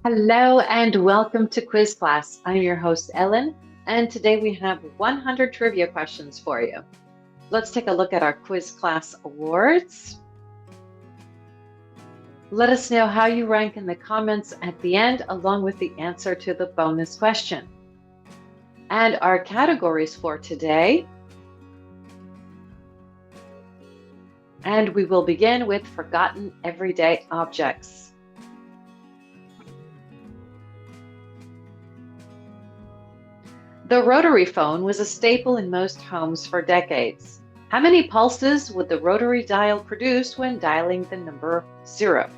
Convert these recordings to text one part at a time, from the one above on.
Hello and welcome to Quiz Class. I'm your host, Ellen, and today we have 100 trivia questions for you. Let's take a look at our Quiz Class awards. Let us know how you rank in the comments at the end, along with the answer to the bonus question. And our categories for today. And we will begin with forgotten everyday objects. The rotary phone was a staple in most homes for decades. How many pulses would the rotary dial produce when dialing the number 0?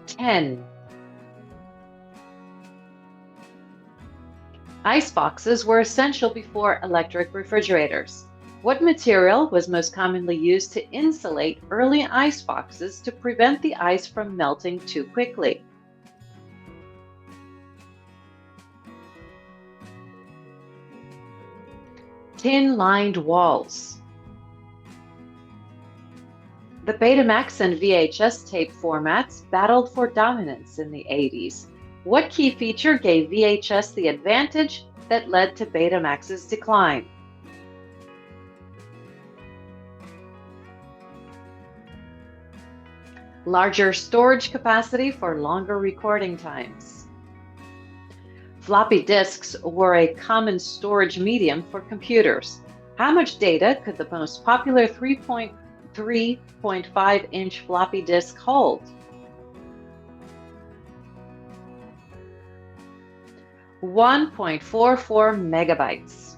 Ten. Ice boxes were essential before electric refrigerators. What material was most commonly used to insulate early ice boxes to prevent the ice from melting too quickly? Tin-lined walls. The Betamax and VHS tape formats battled for dominance in the 80s. What key feature gave VHS the advantage that led to Betamax's decline? Larger storage capacity for longer recording times. Floppy disks were a common storage medium for computers. How much data could the most popular 3.5-inch floppy disk hold? 1.44 megabytes.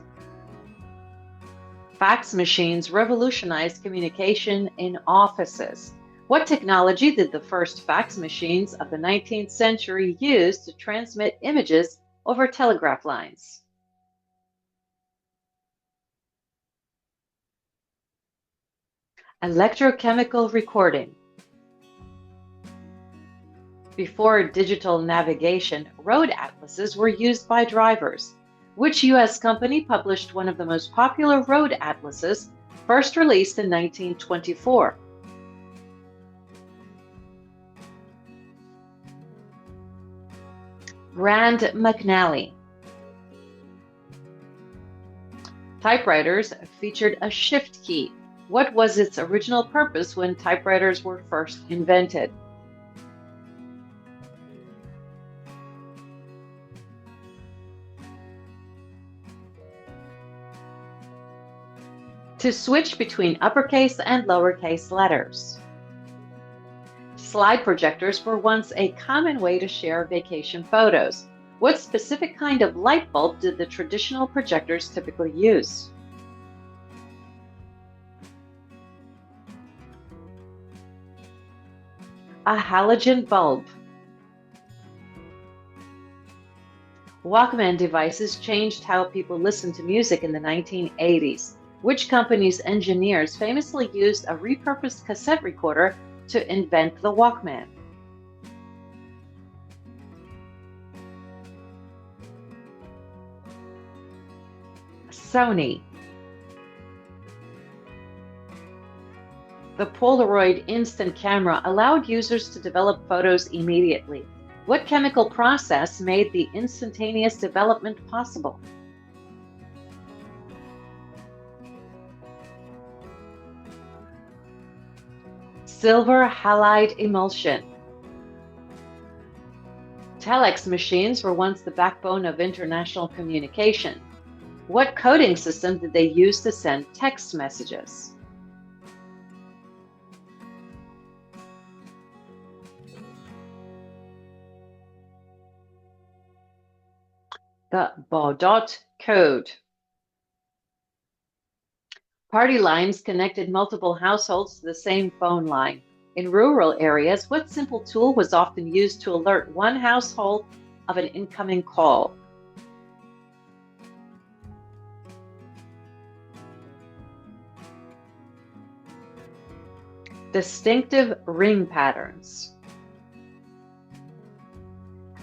Fax machines revolutionized communication in offices. What technology did the first fax machines of the 19th century use to transmit images over telegraph lines? Electrochemical recording. Before digital navigation, road atlases were used by drivers. Which U.S. company published one of the most popular road atlases, first released in 1924? Rand McNally. Typewriters featured a shift key. What was its original purpose when typewriters were first invented? To switch between uppercase and lowercase letters. Slide projectors were once a common way to share vacation photos. What specific kind of light bulb did the traditional projectors typically use? A halogen bulb. Walkman devices changed how people listened to music in the 1980s. Which company's engineers famously used a repurposed cassette recorder to invent the Walkman? Sony. The Polaroid instant camera allowed users to develop photos immediately. What chemical process made the instantaneous development possible? Silver halide emulsion. Telex machines were once the backbone of international communication. What coding system did they use to send text messages? The Baudot code. Party lines connected multiple households to the same phone line. In rural areas, what simple tool was often used to alert one household of an incoming call? Distinctive ring patterns.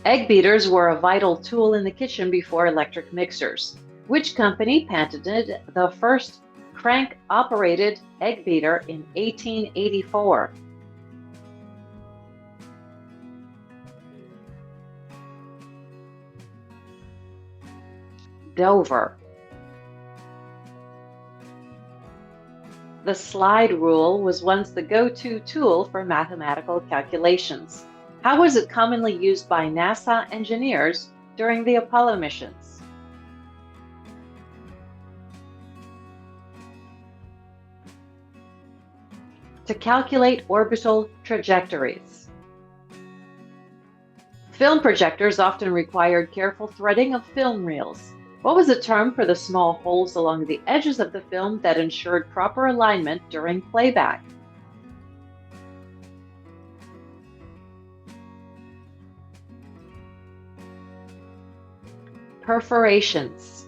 Egg beaters were a vital tool in the kitchen before electric mixers. Which company patented the first crank-operated egg beater in 1884? Dover. The slide rule was once the go-to tool for mathematical calculations. How was it commonly used by NASA engineers during the Apollo missions? To calculate orbital trajectories. Film projectors often required careful threading of film reels. What was the term for the small holes along the edges of the film that ensured proper alignment during playback? Perforations.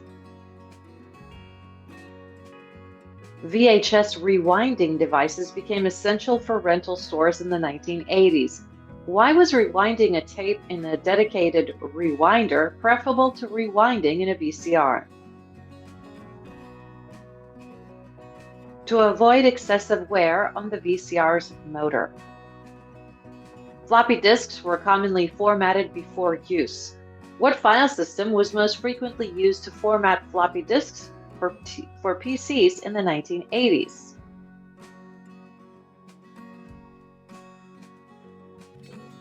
VHS rewinding devices became essential for rental stores in the 1980s. Why was rewinding a tape in a dedicated rewinder preferable to rewinding in a VCR? To avoid excessive wear on the VCR's motor. Floppy disks were commonly formatted before use. What file system was most frequently used to format floppy disks for PCs in the 1980s?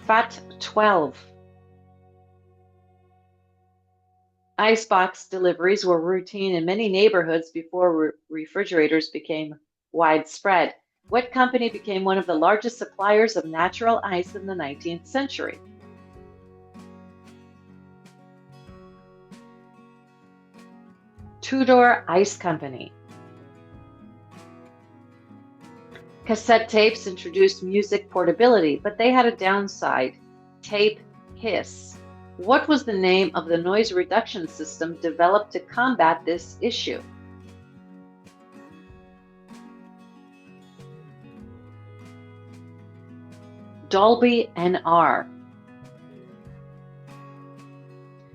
FAT12. Icebox deliveries were routine in many neighborhoods before refrigerators became widespread. What company became one of the largest suppliers of natural ice in the 19th century? Tudor Ice Company. Cassette tapes introduced music portability, but they had a downside: tape hiss. What was the name of the noise reduction system developed to combat this issue? Dolby NR.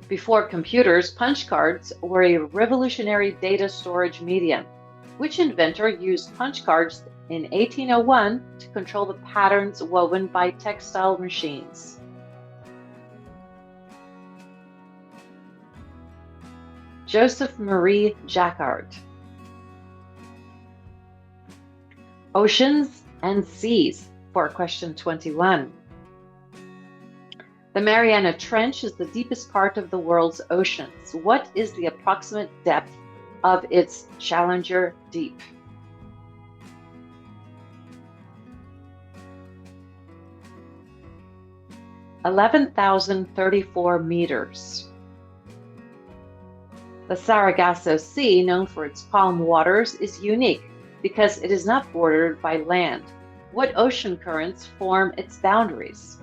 Before computers, punch cards were a revolutionary data storage medium. Which inventor used punch cards in 1801 to control the patterns woven by textile machines? Joseph Marie Jacquard. Oceans and seas for question 21. The Mariana Trench is the deepest part of the world's oceans. What is the approximate depth of its Challenger Deep? (11,034 meters). The Sargasso Sea, known for its calm waters, is unique because it is not bordered by land. What ocean currents form its boundaries?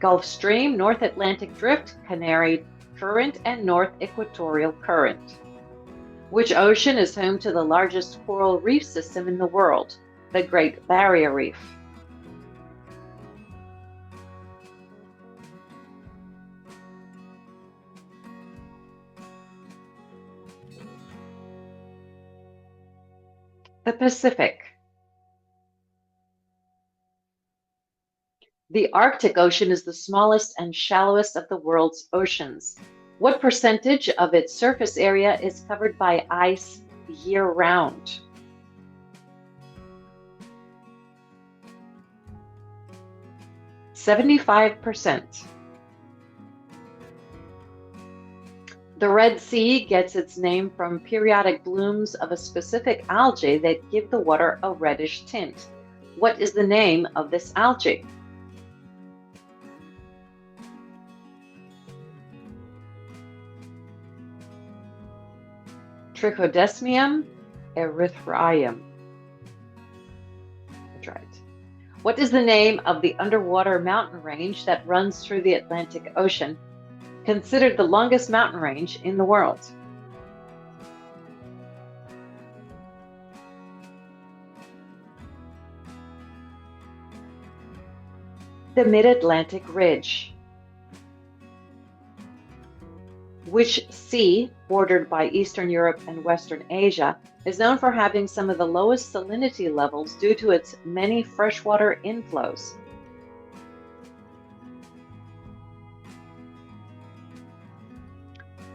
Gulf Stream, North Atlantic Drift, Canary Current, and North Equatorial Current. Which ocean is home to the largest coral reef system in the world, the Great Barrier Reef? The Pacific. The Arctic Ocean is the smallest and shallowest of the world's oceans. What percentage of its surface area is covered by ice year-round? (75%). The Red Sea gets its name from periodic blooms of a specific algae that give the water a reddish tint. What is the name of this algae? Trichodesmium erythraeum. That's right. What is the name of the underwater mountain range that runs through the Atlantic Ocean, considered the longest mountain range in the world? The Mid-Atlantic Ridge. Which sea, bordered by Eastern Europe and Western Asia, is known for having some of the lowest salinity levels due to its many freshwater inflows?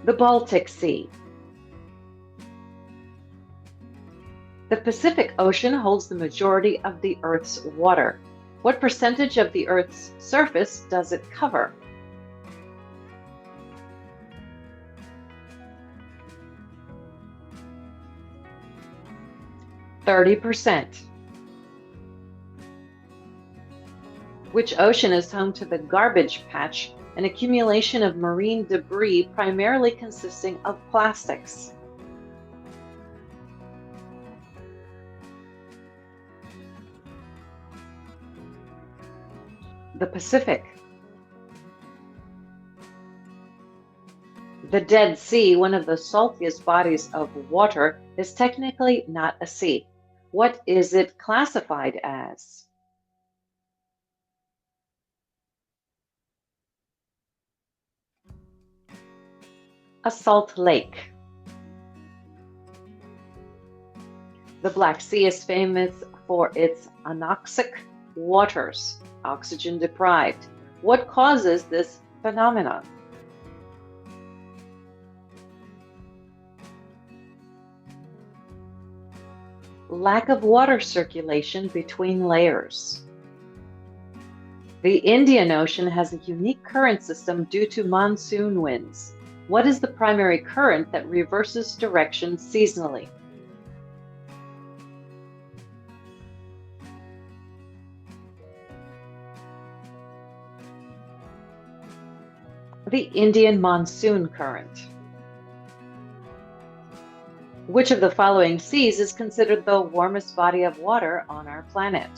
The Baltic Sea. The Pacific Ocean holds the majority of the Earth's water. What percentage of the Earth's surface does it cover? 30%. Which ocean is home to the garbage patch, an accumulation of marine debris primarily consisting of plastics? The Pacific. The Dead Sea, one of the saltiest bodies of water, is technically not a sea. What is it classified as? A salt lake. The Black Sea is famous for its anoxic waters, oxygen deprived. What causes this phenomenon? Lack of water circulation between layers. The Indian Ocean has a unique current system due to monsoon winds. What is the primary current that reverses direction seasonally? The Indian Monsoon Current. Which of the following seas is considered the warmest body of water on our planet?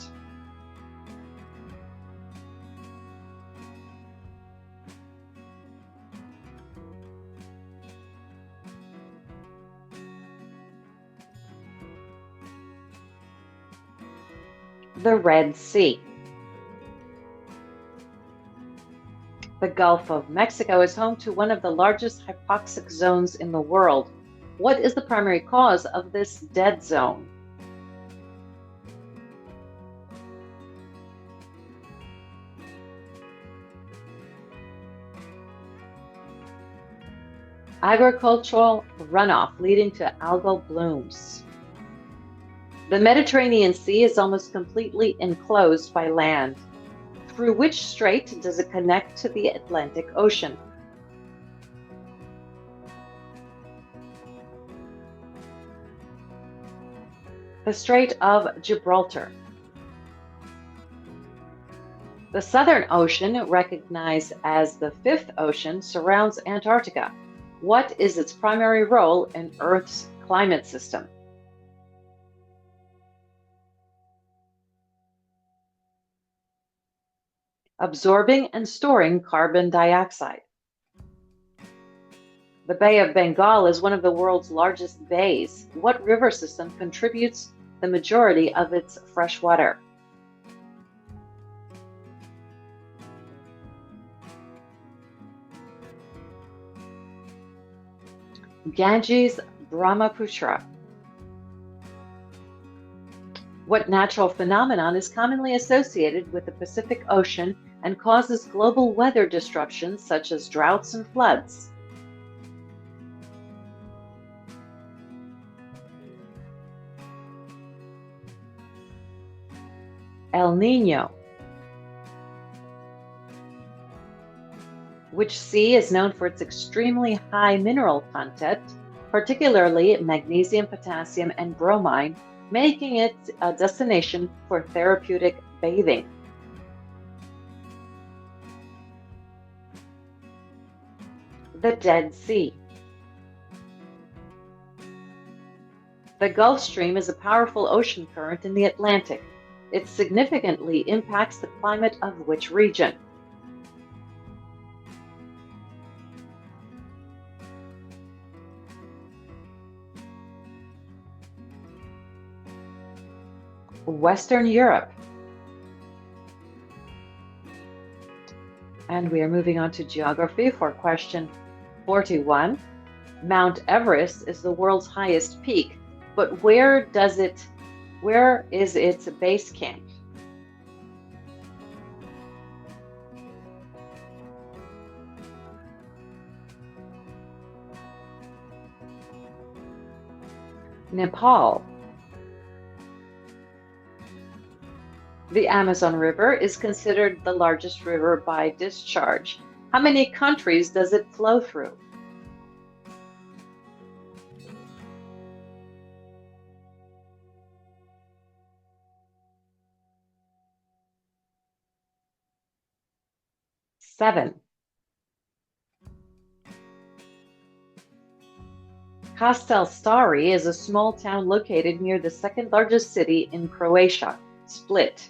The Red Sea. The Gulf of Mexico is home to one of the largest hypoxic zones in the world. What is the primary cause of this dead zone? Agricultural runoff leading to algal blooms. The Mediterranean Sea is almost completely enclosed by land. Through which strait does it connect to the Atlantic Ocean? The Strait of Gibraltar. The Southern Ocean, recognized as the Fifth Ocean, surrounds Antarctica. What is its primary role in Earth's climate system? Absorbing and storing carbon dioxide. The Bay of Bengal is one of the world's largest bays. What river system contributes the majority of its fresh water? Ganges, Brahmaputra. What natural phenomenon is commonly associated with the Pacific Ocean and causes global weather disruptions such as droughts and floods? El Niño. Which sea is known for its extremely high mineral content, particularly magnesium, potassium, and bromine, making it a destination for therapeutic bathing? The Dead Sea. The Gulf Stream is a powerful ocean current in the Atlantic. It significantly impacts the climate of which region? Western Europe. And we are moving on to geography for question 41. Mount Everest is the world's highest peak, but where is its base camp? Nepal. The Amazon River is considered the largest river by discharge. How many countries does it flow through? Seven. Castel Stari is a small town located near the second largest city in Croatia, Split.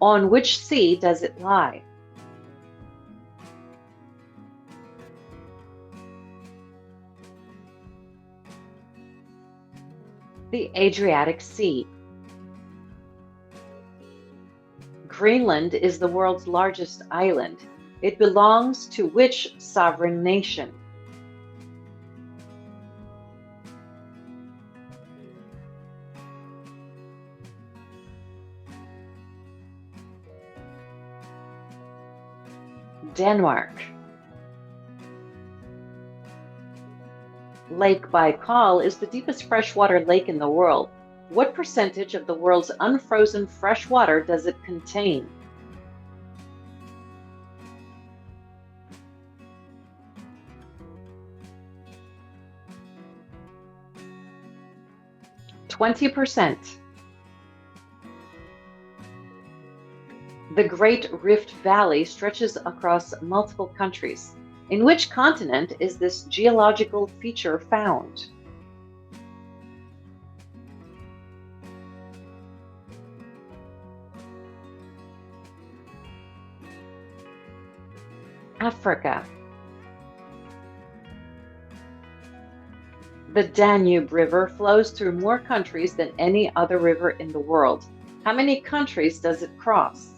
On which sea does it lie? The Adriatic Sea. Greenland is the world's largest island. It belongs to which sovereign nation? Denmark. Lake Baikal is the deepest freshwater lake in the world. What percentage of the world's unfrozen fresh water does it contain? %20. The Great Rift Valley stretches across multiple countries. In which continent is this geological feature found? Africa. The Danube River flows through more countries than any other river in the world. How many countries does it cross?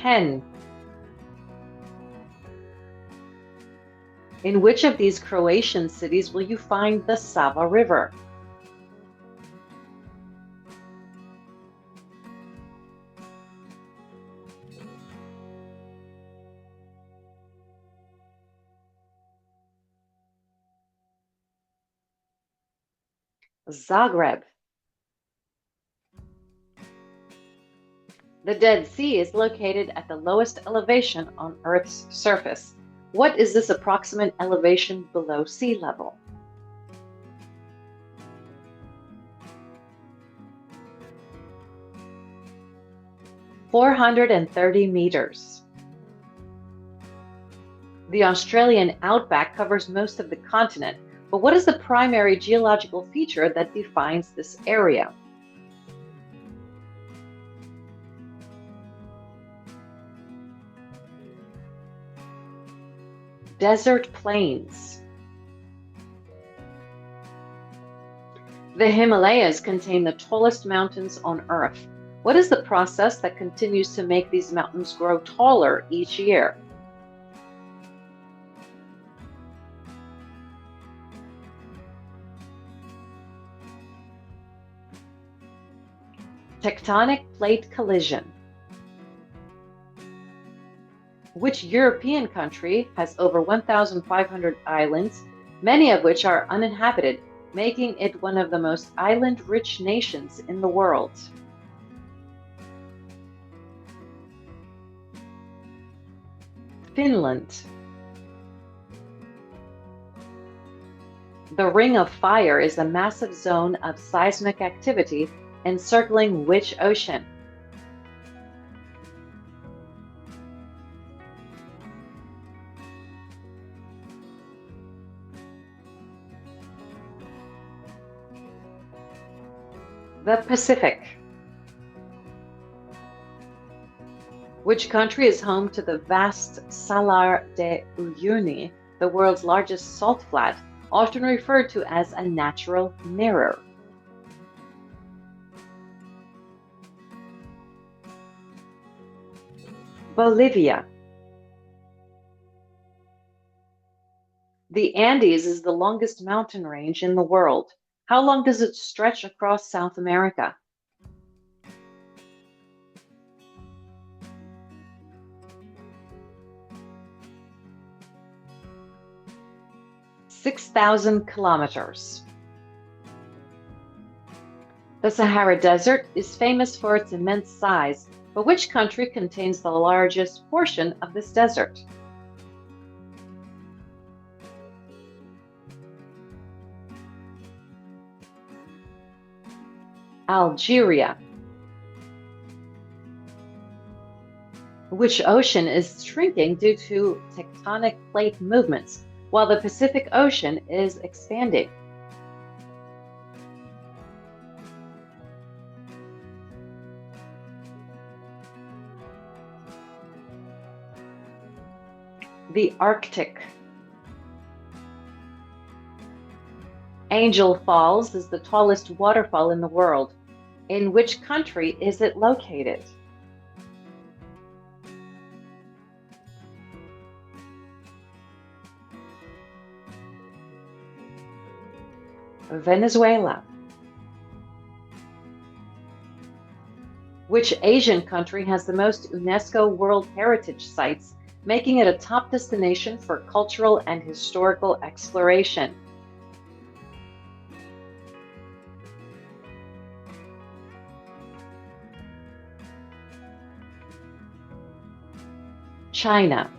10. In which of these Croatian cities will you find the Sava River? Zagreb. The Dead Sea is located at the lowest elevation on Earth's surface. What is this approximate elevation below sea level? (430 meters). The Australian outback covers most of the continent, but what is the primary geological feature that defines this area? Desert plains. The Himalayas contain the tallest mountains on Earth. What is the process that continues to make these mountains grow taller each year? Tectonic plate collision. Which European country has over 1,500 islands, many of which are uninhabited, making it one of the most island-rich nations in the world? Finland. The Ring of Fire is a massive zone of seismic activity encircling which ocean? The Pacific. Which country is home to the vast Salar de Uyuni, the world's largest salt flat, often referred to as a natural mirror? Bolivia. The Andes is the longest mountain range in the world. How long does it stretch across South America? 6,000 kilometers. The Sahara Desert is famous for its immense size, but which country contains the largest portion of this desert? Algeria. Which ocean is shrinking due to tectonic plate movements, while the Pacific Ocean is expanding? The Arctic. Angel Falls is the tallest waterfall in the world. In which country is it located? Venezuela. Which Asian country has the most UNESCO World Heritage Sites, making it a top destination for cultural and historical exploration? China.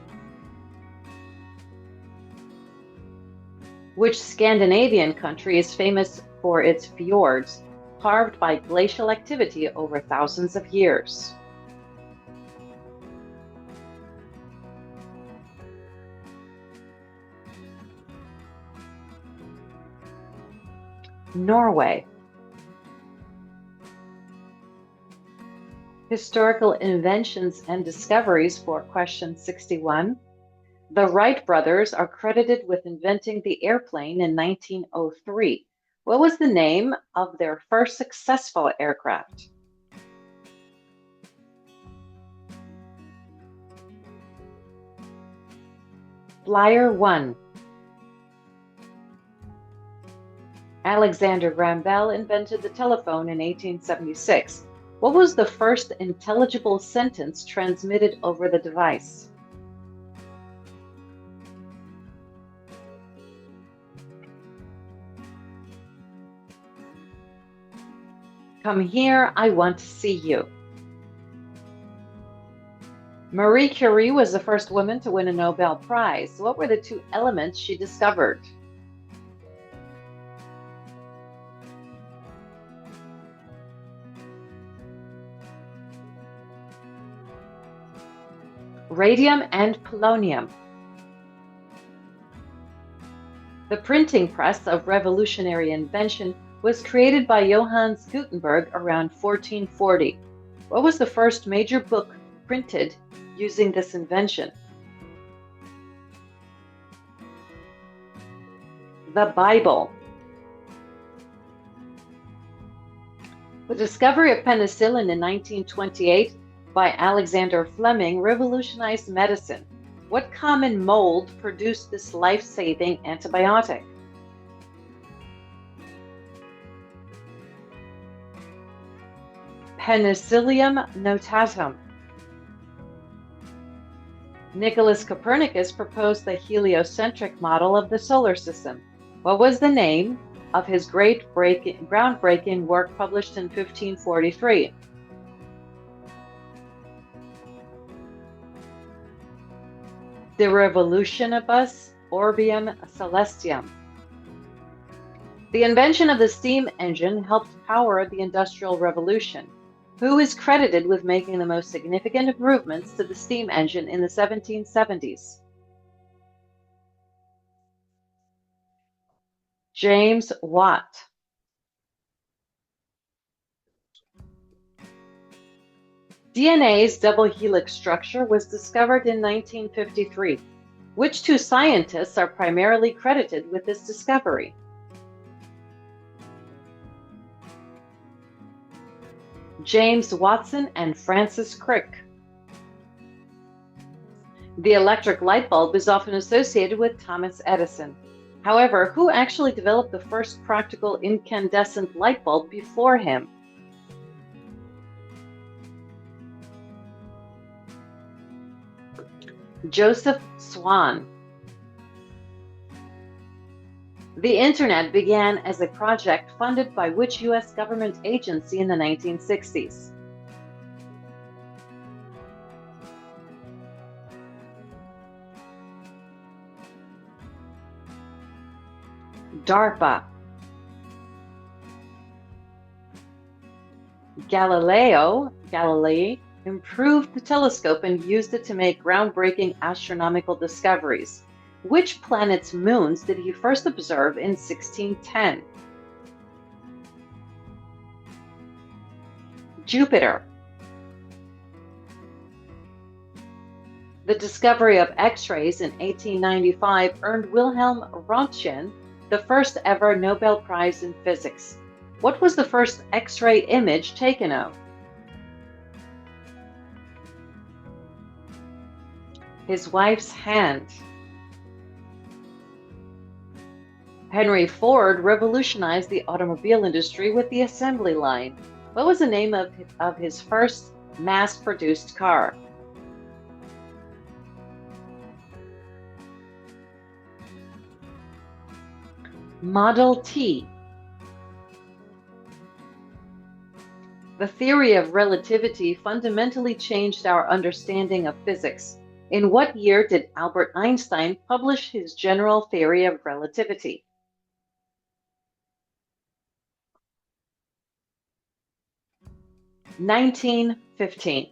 Which Scandinavian country is famous for its fjords, carved by glacial activity over thousands of years? Norway. Historical inventions and discoveries for question 61. The Wright brothers are credited with inventing the airplane in 1903. What was the name of their first successful aircraft? Flyer 1. Alexander Graham Bell invented the telephone in 1876. What was the first intelligible sentence transmitted over the device? Come here, I want to see you. Marie Curie was the first woman to win a Nobel Prize. What were the two elements she discovered? Radium and polonium. The printing press, a revolutionary invention, was created by Johannes Gutenberg around 1440. What was the first major book printed using this invention? The Bible. The discovery of penicillin in 1928 by Alexander Fleming revolutionized medicine. What common mold produced this life-saving antibiotic? Penicillium notatum. Nicholas Copernicus proposed the heliocentric model of the solar system. What was the name of his groundbreaking work published in 1543? De Revolutionibus Orbium Celestium. The invention of the steam engine helped power the Industrial Revolution. Who is credited with making the most significant improvements to the steam engine in the 1770s? James Watt. DNA's double helix structure was discovered in 1953. Which two scientists are primarily credited with this discovery? James Watson and Francis Crick. The electric light bulb is often associated with Thomas Edison. However, who actually developed the first practical incandescent light bulb before him? Joseph Swan. The Internet began as a project funded by which U.S. government agency in the 1960s? DARPA. Galilei improved the telescope and used it to make groundbreaking astronomical discoveries. Which planet's moons did he first observe in 1610? Jupiter. The discovery of X-rays in 1895 earned Wilhelm Röntgen the first ever Nobel Prize in Physics. What was the first X-ray image taken of? His wife's hand. Henry Ford revolutionized the automobile industry with the assembly line. What was the name of his first mass-produced car? Model T. The theory of relativity fundamentally changed our understanding of physics. In what year did Albert Einstein publish his general theory of relativity? 1915.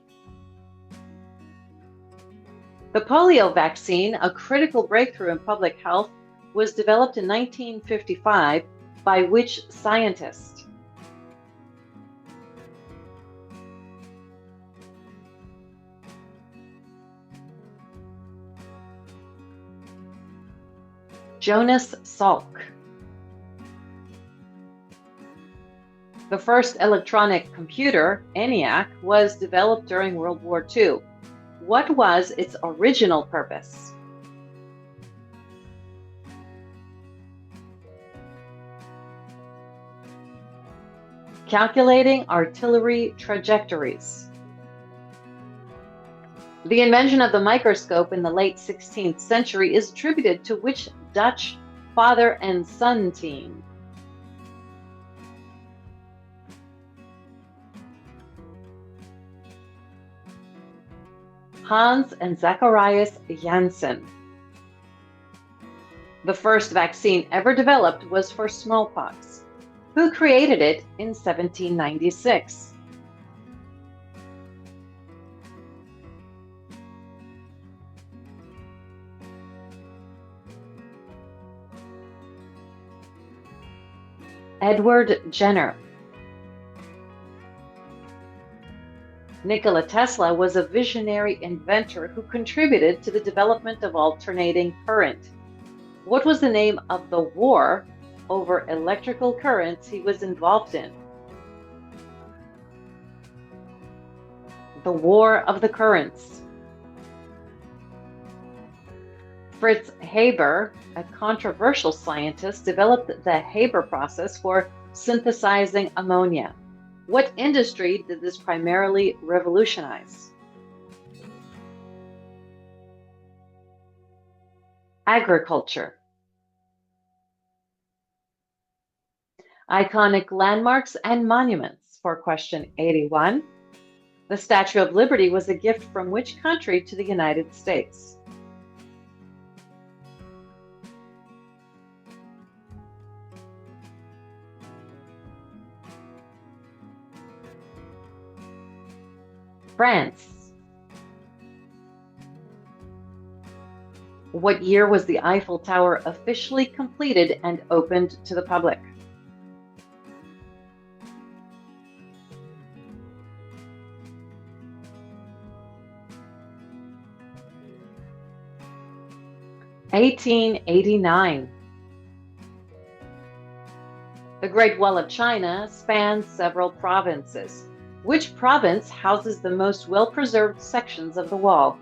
The polio vaccine, a critical breakthrough in public health, was developed in 1955 by which scientist? Jonas Salk. The first electronic computer, ENIAC, was developed during World War II. What was its original purpose? Calculating artillery trajectories. The invention of the microscope in the late 16th century is attributed to which Dutch father and son team? Hans and Zacharias Janssen. The first vaccine ever developed was for smallpox. Who created it in 1796? Edward Jenner. Nikola Tesla was a visionary inventor who contributed to the development of alternating current. What was the name of the war over electrical currents he was involved in? The War of the Currents. Fritz Haber, a controversial scientist, developed the Haber process for synthesizing ammonia. What industry did this primarily revolutionize? Agriculture. Iconic landmarks and monuments for question 81. The Statue of Liberty was a gift from which country to the United States? France. What year was the Eiffel Tower officially completed and opened to the public? (1889). The Great Wall of China spans several provinces. Which province houses the most well-preserved sections of the wall?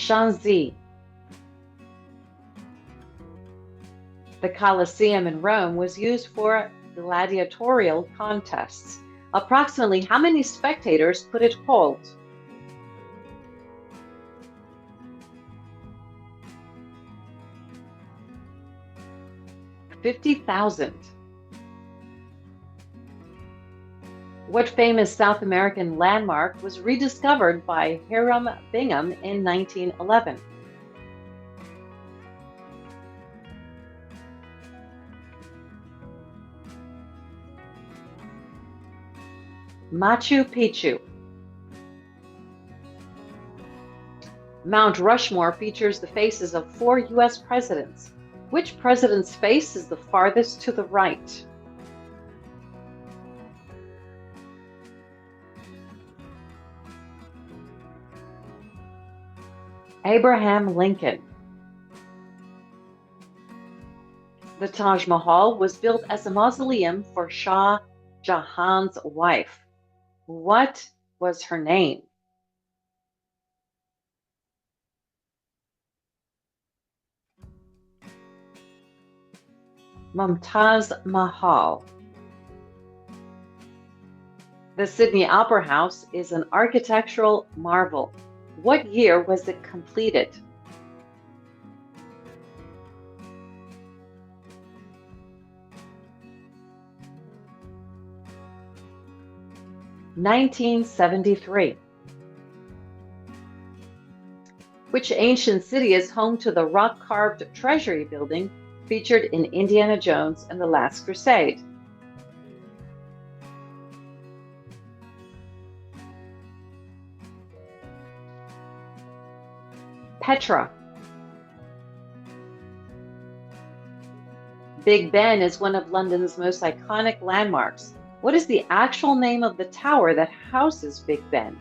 Shanxi. The Colosseum in Rome was used for gladiatorial contests. Approximately how many spectators could it hold? 50,000. What famous South American landmark was rediscovered by Hiram Bingham in 1911? Machu Picchu. Mount Rushmore features the faces of 4 U.S. presidents. Which president's face is the farthest to the right? Abraham Lincoln. The Taj Mahal was built as a mausoleum for Shah Jahan's wife. What was her name? Mumtaz Mahal. The Sydney Opera House is an architectural marvel. What year was it completed? (1973). Which ancient city is home to the rock-carved Treasury Building featured in Indiana Jones and the Last Crusade? Petra. Big Ben is one of London's most iconic landmarks. What is the actual name of the tower that houses Big Ben?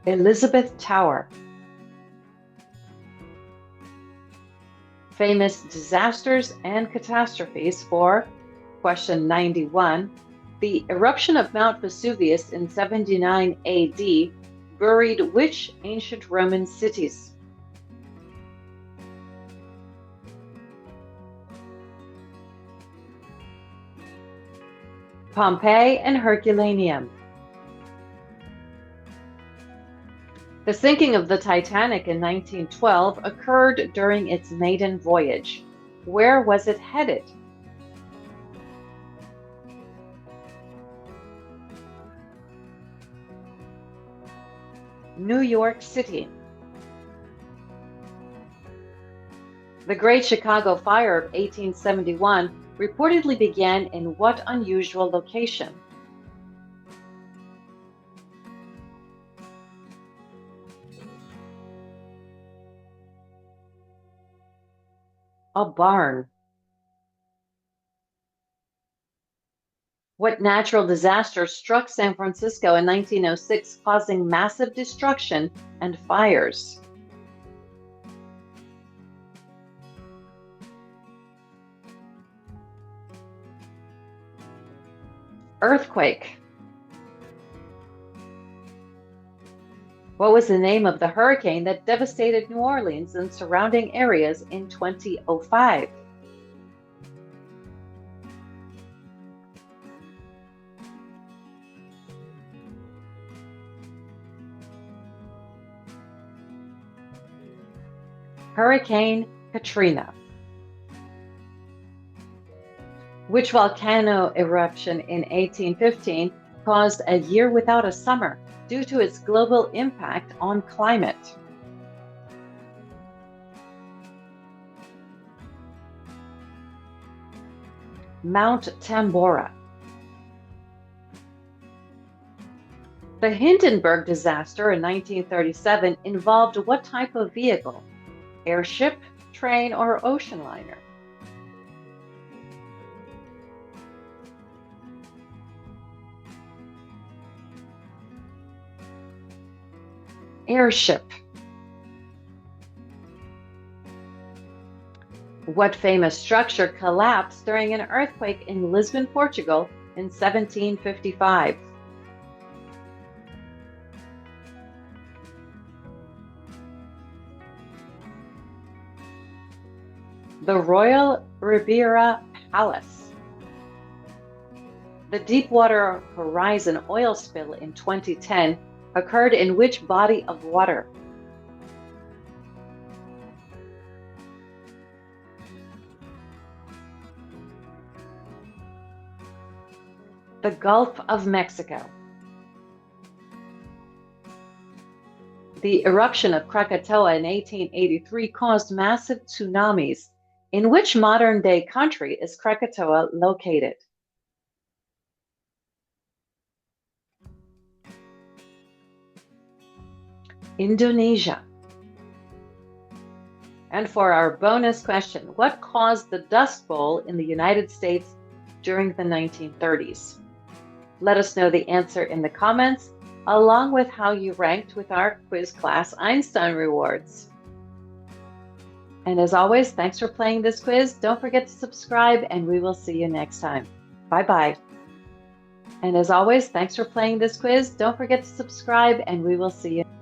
Elizabeth Tower. Famous disasters and catastrophes for question 91. The eruption of Mount Vesuvius in 79 AD buried which ancient Roman cities? Pompeii and Herculaneum. The sinking of the Titanic in 1912 occurred during its maiden voyage. Where was it headed? New York City. The Great Chicago Fire of 1871 reportedly began in what unusual location? A barn. What natural disaster struck San Francisco in 1906, causing massive destruction and fires? Earthquake. What was the name of the hurricane that devastated New Orleans and surrounding areas in 2005? Hurricane Katrina. Which volcano eruption in 1815 caused a year without a summer due to its global impact on climate? Mount Tambora. The Hindenburg disaster in 1937 involved what type of vehicle? Airship, train, or ocean liner? Airship. What famous structure collapsed during an earthquake in Lisbon, Portugal in 1755? The Royal Riviera Palace. The Deepwater Horizon oil spill in 2010 occurred in which body of water? The Gulf of Mexico. The eruption of Krakatoa in 1883 caused massive tsunamis. In which modern-day country is Krakatoa located? Indonesia. And for our bonus question, what caused the Dust Bowl in the United States during the 1930s? Let us know the answer in the comments, along with how you ranked with our quiz class Einstein rewards. And as always, thanks for playing this quiz. Don't forget to subscribe, and we will see you next time. Bye-bye. And as always, thanks for playing this quiz. Don't forget to subscribe, and we will see you.